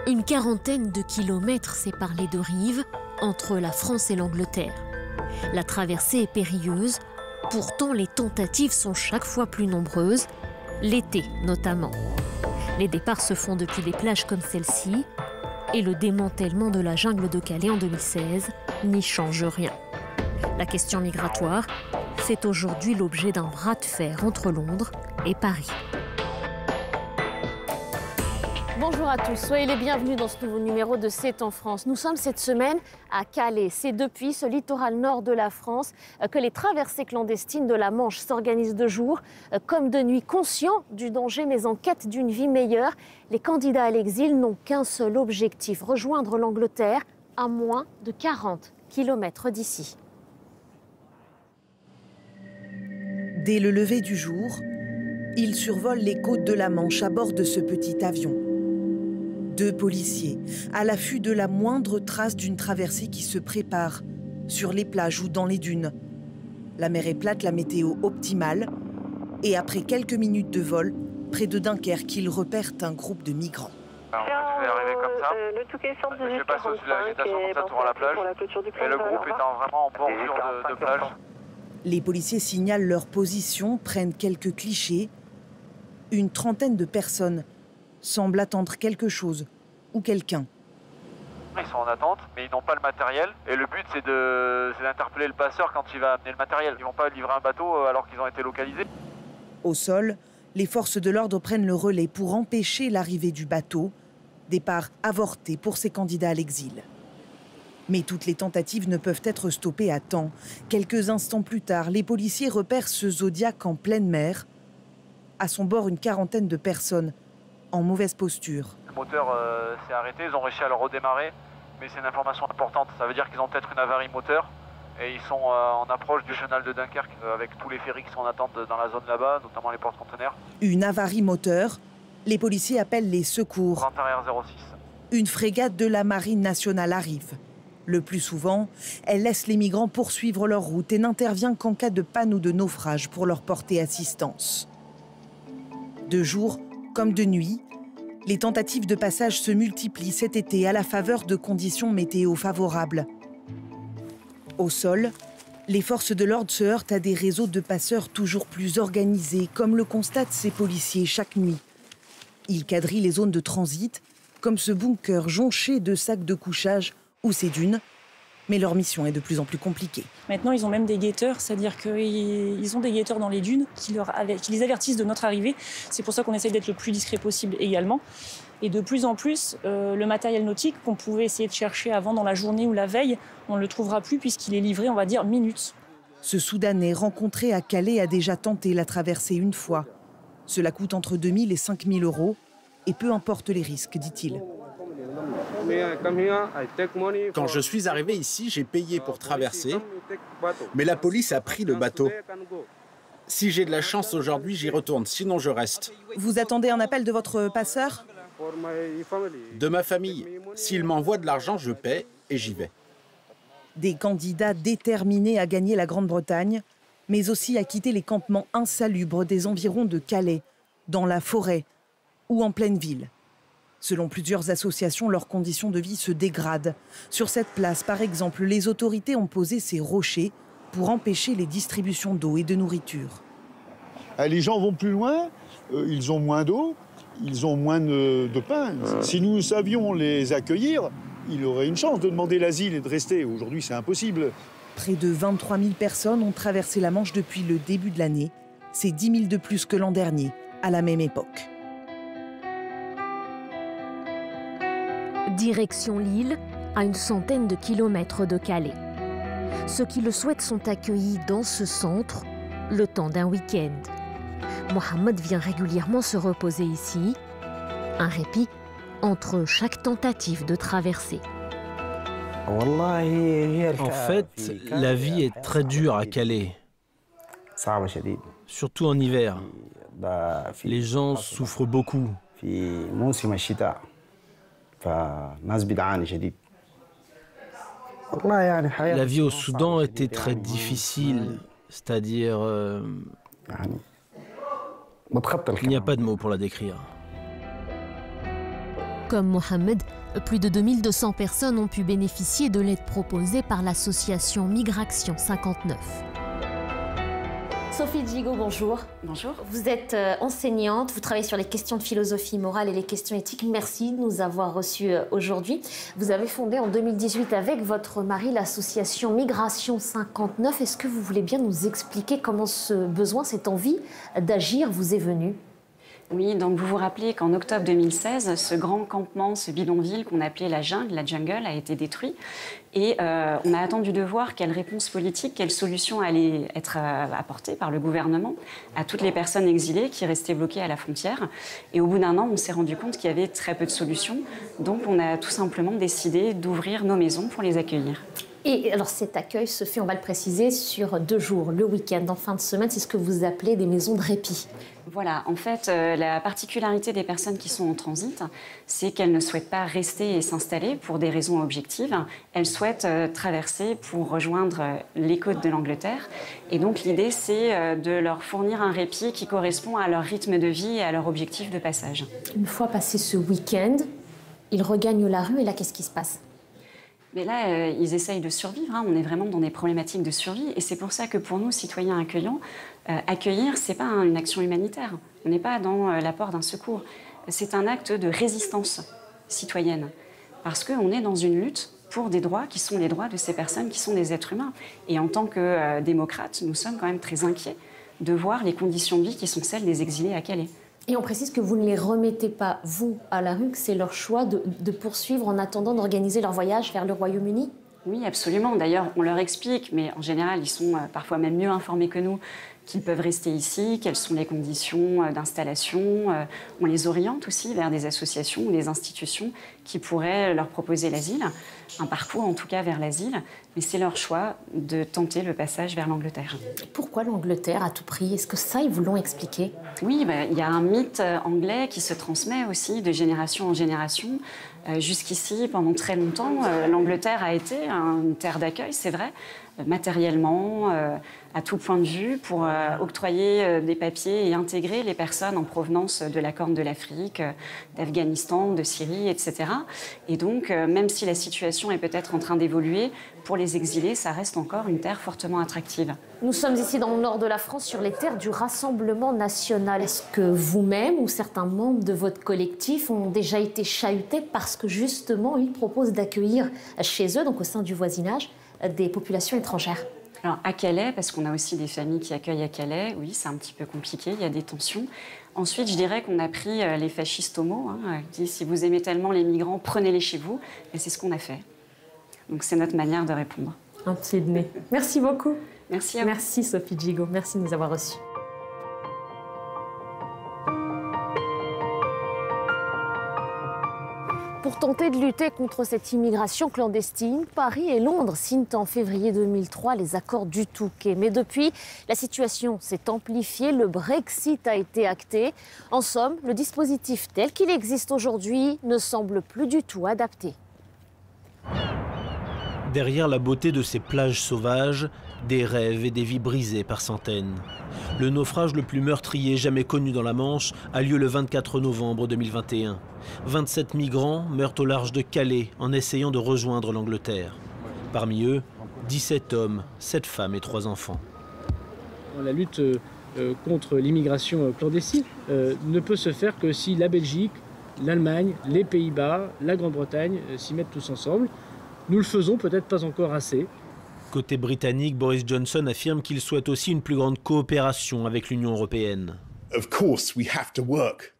Une quarantaine de kilomètres séparent les deux rives, entre la France et l'Angleterre. La traversée est périlleuse, pourtant les tentatives sont chaque fois plus nombreuses, l'été notamment. Les départs se font depuis des plages comme celle-ci, et le démantèlement de la jungle de Calais en 2016 n'y change rien. La question migratoire fait aujourd'hui l'objet d'un bras de fer entre Londres et Paris. Bonjour à tous, soyez les bienvenus dans ce nouveau numéro de C'est en France. Nous sommes cette semaine à Calais. C'est depuis ce littoral nord de la France que les traversées clandestines de la Manche s'organisent de jour comme de nuit, conscients du danger mais en quête d'une vie meilleure. Les candidats à l'exil n'ont qu'un seul objectif, rejoindre l'Angleterre à moins de 40 km d'ici. Dès le lever du jour, ils survolent les côtes de la Manche à bord de ce petit avion. 2 policiers, à l'affût de la moindre trace d'une traversée qui se prépare, sur les plages ou dans les dunes. La mer est plate, la météo optimale, et après quelques minutes de vol, près de Dunkerque, ils repèrent un groupe de migrants. Alors, je vais arriver comme ça, je vais passer au-dessus de la végétation, comme ça tu auras la plage, et le groupe étant vraiment en bordure de plage. Les policiers signalent leur position, prennent quelques clichés. Une trentaine de personnes semblent attendre quelque chose ou quelqu'un. Ils sont en attente, mais ils n'ont pas le matériel. Et le but, c'est d'interpeller le passeur quand il va amener le matériel. Ils ne vont pas livrer un bateau alors qu'ils ont été localisés. Au sol, les forces de l'ordre prennent le relais pour empêcher l'arrivée du bateau. Départ avorté pour ces candidats à l'exil. Mais toutes les tentatives ne peuvent être stoppées à temps. Quelques instants plus tard, les policiers repèrent ce Zodiac en pleine mer. À son bord, une quarantaine de personnes en mauvaise posture. Le moteur s'est arrêté, ils ont réussi à le redémarrer, mais c'est une information importante. Ça veut dire qu'ils ont peut-être une avarie moteur et ils sont en approche du chenal de Dunkerque avec tous les ferries qui sont en attente dans la zone là-bas, notamment les porte-conteneurs. Une avarie moteur, les policiers appellent les secours. Grand arrière 06. Une frégate de la Marine nationale arrive. Le plus souvent, elle laisse les migrants poursuivre leur route et n'intervient qu'en cas de panne ou de naufrage pour leur porter assistance. De jour comme de nuit, les tentatives de passage se multiplient cet été à la faveur de conditions météo favorables. Au sol, les forces de l'ordre se heurtent à des réseaux de passeurs toujours plus organisés, comme le constatent ces policiers chaque nuit. Ils quadrillent les zones de transit, comme ce bunker jonché de sacs de couchage ou ces dunes, mais leur mission est de plus en plus compliquée. Maintenant, ils ont même des guetteurs, c'est-à-dire qu'ils ont des guetteurs dans les dunes qui les avertissent de notre arrivée. C'est pour ça qu'on essaye d'être le plus discret possible également. Et de plus en plus, le matériel nautique qu'on pouvait essayer de chercher avant dans la journée ou la veille, on ne le trouvera plus puisqu'il est livré, on va dire, minutes. Ce Soudanais rencontré à Calais a déjà tenté la traversée une fois. Cela coûte entre 2 000 et 5 000 euros, et peu importe les risques, dit-il. Quand je suis arrivé ici, j'ai payé pour traverser, mais la police a pris le bateau. Si j'ai de la chance aujourd'hui, j'y retourne, sinon je reste. Vous attendez un appel de votre passeur ? De ma famille, s'il m'envoie de l'argent, je paie et j'y vais. Des candidats déterminés à gagner la Grande-Bretagne, mais aussi à quitter les campements insalubres des environs de Calais, dans la forêt ou en pleine ville. Selon plusieurs associations, leurs conditions de vie se dégradent. Sur cette place, par exemple, les autorités ont posé ces rochers pour empêcher les distributions d'eau et de nourriture. Les gens vont plus loin, ils ont moins d'eau, ils ont moins de pain. Si nous savions les accueillir, il aurait une chance de demander l'asile et de rester. Aujourd'hui, c'est impossible. Près de 23 000 personnes ont traversé la Manche depuis le début de l'année. C'est 10 000 de plus que l'an dernier, à la même époque. Direction Lille, à une centaine de kilomètres de Calais. Ceux qui le souhaitent sont accueillis dans ce centre le temps d'un week-end. Mohamed vient régulièrement se reposer ici. Un répit entre chaque tentative de traversée. En fait, la vie est très dure à Calais, surtout en hiver. Les gens souffrent beaucoup. La vie au Soudan était très difficile, c'est-à-dire... il n'y a pas de mots pour la décrire. Comme Mohamed, plus de 2200 personnes ont pu bénéficier de l'aide proposée par l'association Migration 59. Sophie Djigo, bonjour. Bonjour. Vous êtes enseignante, vous travaillez sur les questions de philosophie morale et les questions éthiques. Merci de nous avoir reçus aujourd'hui. Vous avez fondé en 2018 avec votre mari l'association Migration 59. Est-ce que vous voulez bien nous expliquer comment ce besoin, cette envie d'agir vous est venu ? Oui, donc vous vous rappelez qu'en octobre 2016, ce grand campement, ce bidonville qu'on appelait la jungle, a été détruit. Et on a attendu de voir quelle réponse politique, quelle solution allait être apportée par le gouvernement à toutes les personnes exilées qui restaient bloquées à la frontière. Et au bout d'un an, on s'est rendu compte qu'il y avait très peu de solutions. Donc on a tout simplement décidé d'ouvrir nos maisons pour les accueillir. Et alors cet accueil se fait, on va le préciser, sur 2 jours, le week-end, en fin de semaine. C'est ce que vous appelez des maisons de répit. Voilà, en fait, la particularité des personnes qui sont en transit, c'est qu'elles ne souhaitent pas rester et s'installer pour des raisons objectives. Elles souhaitent traverser pour rejoindre les côtes de l'Angleterre. Et donc l'idée, c'est de leur fournir un répit qui correspond à leur rythme de vie et à leur objectif de passage. Une fois passé ce week-end, ils regagnent la rue et là, qu'est-ce qui se passe ? Mais là, ils essayent de survivre. On est vraiment dans des problématiques de survie. Et c'est pour ça que pour nous, citoyens accueillants, accueillir, ce n'est pas une action humanitaire. On n'est pas dans l'apport d'un secours. C'est un acte de résistance citoyenne. Parce qu'on est dans une lutte pour des droits qui sont les droits de ces personnes qui sont des êtres humains. Et en tant que démocrates, nous sommes quand même très inquiets de voir les conditions de vie qui sont celles des exilés à Calais. Et on précise que vous ne les remettez pas, vous, à la rue, que c'est leur choix de poursuivre en attendant d'organiser leur voyage vers le Royaume-Uni ? Oui, absolument. D'ailleurs, on leur explique, mais en général, ils sont parfois même mieux informés que nous, qu'ils peuvent rester ici, quelles sont les conditions d'installation. On les oriente aussi vers des associations ou des institutions qui pourraient leur proposer l'asile, un parcours en tout cas vers l'asile, mais c'est leur choix de tenter le passage vers l'Angleterre. Pourquoi l'Angleterre à tout prix ? Est-ce que ça, ils vous l'ont expliqué ? Oui, il y a un mythe anglais qui se transmet aussi de génération en génération. Jusqu'ici, pendant très longtemps, l'Angleterre a été une terre d'accueil, c'est vrai, matériellement, à tout point de vue, pour octroyer des papiers et intégrer les personnes en provenance de la Corne de l'Afrique, d'Afghanistan, de Syrie, etc. Et donc, même si la situation est peut-être en train d'évoluer, pour les exilés, ça reste encore une terre fortement attractive. Nous sommes ici dans le nord de la France, sur les terres du Rassemblement national. Est-ce que vous-même ou certains membres de votre collectif ont déjà été chahutés parce que justement, ils proposent d'accueillir chez eux, donc au sein du voisinage, des populations étrangères ? Alors à Calais, parce qu'on a aussi des familles qui accueillent à Calais, oui, c'est un petit peu compliqué, il y a des tensions. Ensuite, je dirais qu'on a pris les fascistes au mot, qui disent si vous aimez tellement les migrants, prenez-les chez vous. Et c'est ce qu'on a fait. Donc c'est notre manière de répondre. Un pied de nez. Merci beaucoup. Merci à vous. Merci Sophie Djigo, merci de nous avoir reçus. Pour tenter de lutter contre cette immigration clandestine, Paris et Londres signent en février 2003 les accords du Touquet. Mais depuis, la situation s'est amplifiée, le Brexit a été acté. En somme, le dispositif tel qu'il existe aujourd'hui ne semble plus du tout adapté. Derrière la beauté de ces plages sauvages, des rêves et des vies brisées par centaines. Le naufrage le plus meurtrier jamais connu dans la Manche a lieu le 24 novembre 2021. 27 migrants meurent au large de Calais en essayant de rejoindre l'Angleterre. Parmi eux, 17 hommes, 7 femmes et 3 enfants. La lutte contre l'immigration clandestine ne peut se faire que si la Belgique, l'Allemagne, les Pays-Bas, la Grande-Bretagne s'y mettent tous ensemble. Nous le faisons peut-être pas encore assez. Côté britannique, Boris Johnson affirme qu'il souhaite aussi une plus grande coopération avec l'Union européenne. Of course, we have to work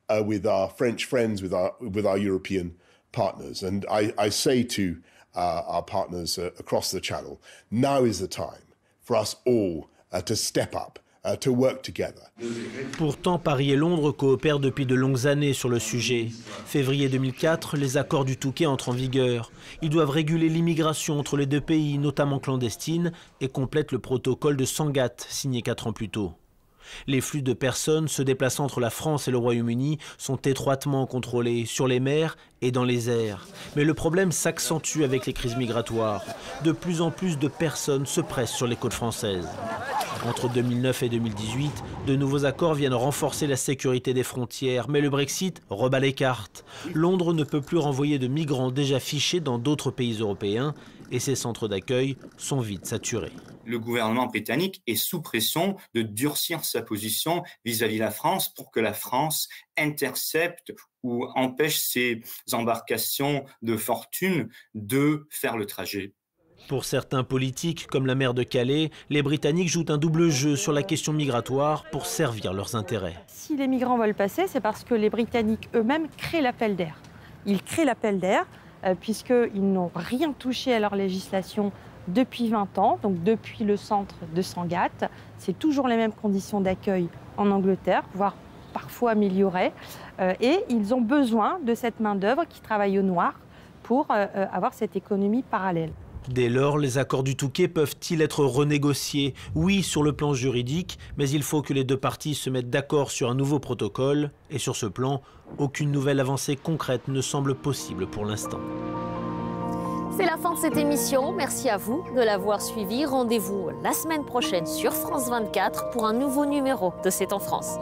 with our French friends, with our European partners. And I say to our partners across the Channel, now is the time for us all to step up. To work together. Pourtant, Paris et Londres coopèrent depuis de longues années sur le sujet. Février 2004, les accords du Touquet entrent en vigueur. Ils doivent réguler l'immigration entre les deux pays, notamment clandestine, et complètent le protocole de Sangatte, signé 4 ans plus tôt. Les flux de personnes se déplaçant entre la France et le Royaume-Uni sont étroitement contrôlés sur les mers et dans les airs. Mais le problème s'accentue avec les crises migratoires. De plus en plus de personnes se pressent sur les côtes françaises. Entre 2009 et 2018, de nouveaux accords viennent renforcer la sécurité des frontières, mais le Brexit rebat les cartes. Londres ne peut plus renvoyer de migrants déjà fichés dans d'autres pays européens et ses centres d'accueil sont vite saturés. Le gouvernement britannique est sous pression de durcir sa position vis-à-vis de la France pour que la France intercepte ou empêche ces embarcations de fortune de faire le trajet. Pour certains politiques, comme la maire de Calais, les Britanniques jouent un double jeu sur la question migratoire pour servir leurs intérêts. Si les migrants veulent passer, c'est parce que les Britanniques eux-mêmes créent l'appel d'air. Ils créent l'appel d'air puisqu'ils n'ont rien touché à leur législation depuis 20 ans, donc depuis le centre de Sangatte. C'est toujours les mêmes conditions d'accueil en Angleterre, voire parfois améliorées. Et ils ont besoin de cette main-d'œuvre qui travaille au noir pour avoir cette économie parallèle. Dès lors, les accords du Touquet peuvent-ils être renégociés? Oui, sur le plan juridique, mais il faut que les deux parties se mettent d'accord sur un nouveau protocole. Et sur ce plan, aucune nouvelle avancée concrète ne semble possible pour l'instant. C'est la fin de cette émission. Merci à vous de l'avoir suivi. Rendez-vous la semaine prochaine sur France 24 pour un nouveau numéro de C'est en France.